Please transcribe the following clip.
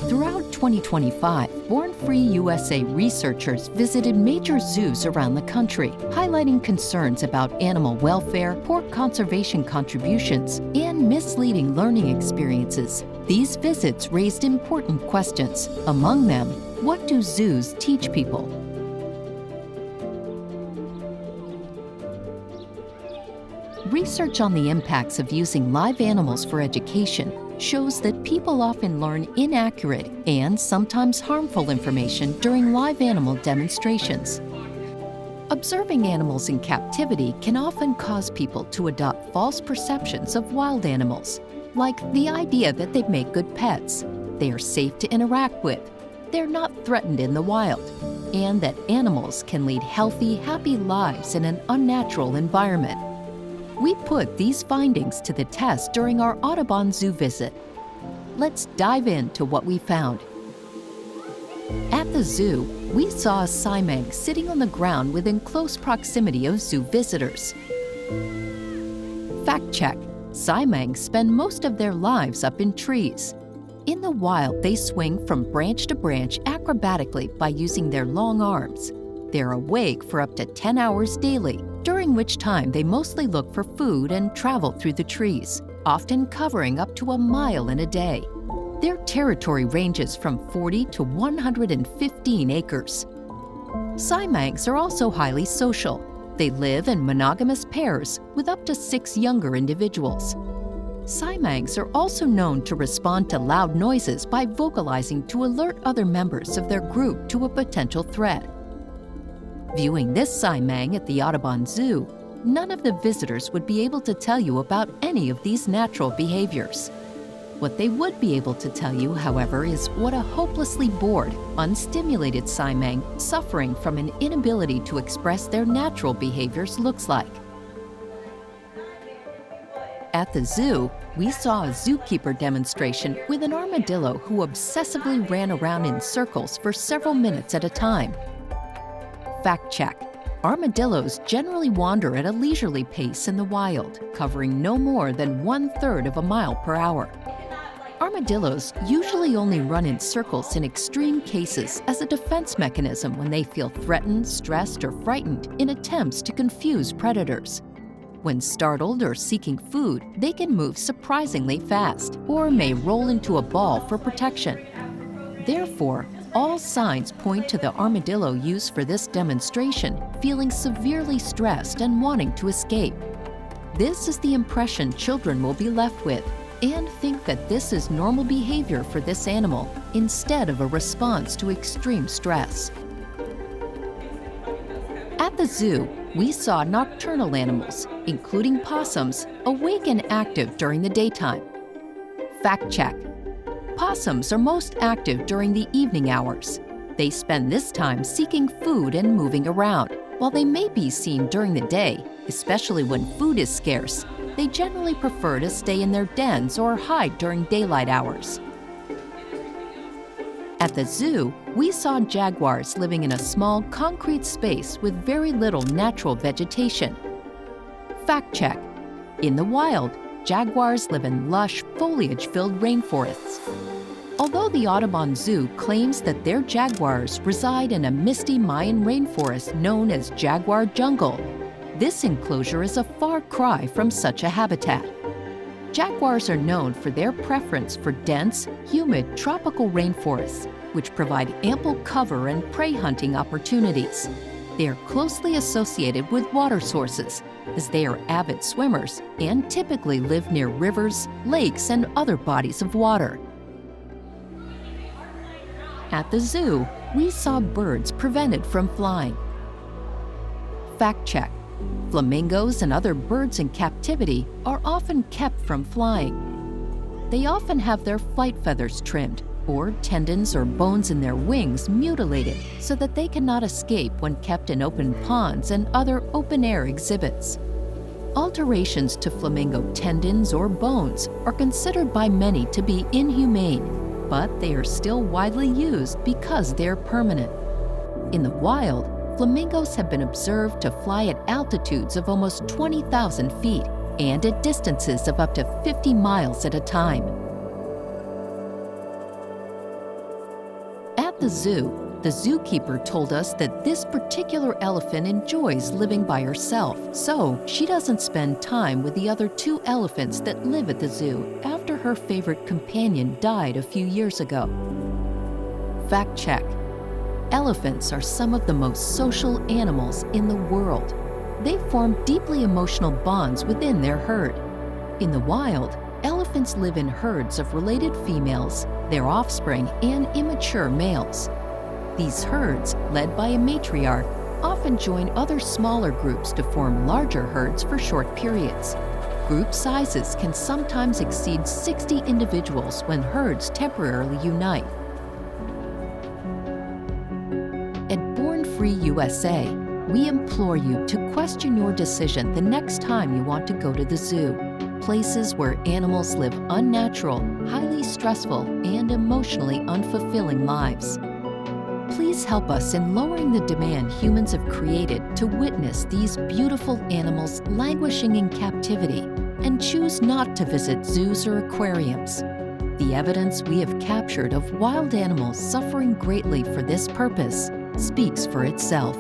Throughout 2025, Born Free USA researchers visited major zoos around the country, highlighting concerns about animal welfare, poor conservation contributions, and misleading learning experiences. These visits raised important questions. Among them, what do zoos teach people? Research on the impacts of using live animals for education shows that people often learn inaccurate and sometimes harmful information during live animal demonstrations. Observing animals in captivity can often cause people to adopt false perceptions of wild animals, like the idea that they make good pets, they are safe to interact with, they're not threatened in the wild, and that animals can lead healthy, happy lives in an unnatural environment. We put these findings to the test during our Audubon Zoo visit. Let's dive into what we found. At the zoo, we saw a Siamang sitting on the ground within close proximity of zoo visitors. Fact check: Siamangs spend most of their lives up in trees. In the wild, they swing from branch to branch acrobatically by using their long arms. They're awake for up to 10 hours daily, during which time they mostly look for food and travel through the trees, often covering up to a mile in a day. Their territory ranges from 40 to 115 acres. Siamangs are also highly social. They live in monogamous pairs with up to 6 younger individuals. Siamangs are also known to respond to loud noises by vocalizing to alert other members of their group to a potential threat. Viewing this Siamang at the Audubon Zoo, none of the visitors would be able to tell you about any of these natural behaviors. What they would be able to tell you, however, is what a hopelessly bored, unstimulated Siamang suffering from an inability to express their natural behaviors looks like. At the zoo, we saw a zookeeper demonstration with an armadillo who obsessively ran around in circles for several minutes at a time. Fact check: armadillos generally wander at a leisurely pace in the wild, covering no more than 1/3 of a mile per hour. Armadillos usually only run in circles in extreme cases as a defense mechanism when they feel threatened, stressed, or frightened in attempts to confuse predators. When startled or seeking food, they can move surprisingly fast or may roll into a ball for protection. Therefore, all signs point to the armadillo used for this demonstration feeling severely stressed and wanting to escape. This is the impression children will be left with, and think that this is normal behavior for this animal instead of a response to extreme stress. At the zoo, we saw nocturnal animals, including possums, awake and active during the daytime. Fact check: possums are most active during the evening hours. They spend this time seeking food and moving around. While they may be seen during the day, especially when food is scarce, they generally prefer to stay in their dens or hide during daylight hours. At the zoo, we saw jaguars living in a small concrete space with very little natural vegetation. Fact check: in the wild, jaguars live in lush, foliage-filled rainforests. Although the Audubon Zoo claims that their jaguars reside in a misty Mayan rainforest known as Jaguar Jungle, this enclosure is a far cry from such a habitat. Jaguars are known for their preference for dense, humid, tropical rainforests, which provide ample cover and prey hunting opportunities. They are closely associated with water sources, as they are avid swimmers and typically live near rivers, lakes, and other bodies of water. At the zoo, we saw birds prevented from flying. Fact check: flamingos and other birds in captivity are often kept from flying. They often have their flight feathers trimmed, or tendons or bones in their wings mutilated so that they cannot escape when kept in open ponds and other open-air exhibits. Alterations to flamingo tendons or bones are considered by many to be inhumane, but they are still widely used because they are permanent. In the wild, flamingos have been observed to fly at altitudes of almost 20,000 feet and at distances of up to 50 miles at a time. At the zoo, the zookeeper told us that this particular elephant enjoys living by herself, so she doesn't spend time with the other 2 elephants that live at the zoo after her favorite companion died a few years ago. Fact check. Elephants are some of the most social animals in the world. They form deeply emotional bonds within their herd. In the wild, elephants live in herds of related females, their offspring, and immature males. These herds, led by a matriarch, often join other smaller groups to form larger herds for short periods. Group sizes can sometimes exceed 60 individuals when herds temporarily unite. At Born Free USA, we implore you to question your decision the next time you want to go to the zoo. Places where animals live unnatural, highly stressful, and emotionally unfulfilling lives. Please help us in lowering the demand humans have created to witness these beautiful animals languishing in captivity, and choose not to visit zoos or aquariums. The evidence we have captured of wild animals suffering greatly for this purpose speaks for itself.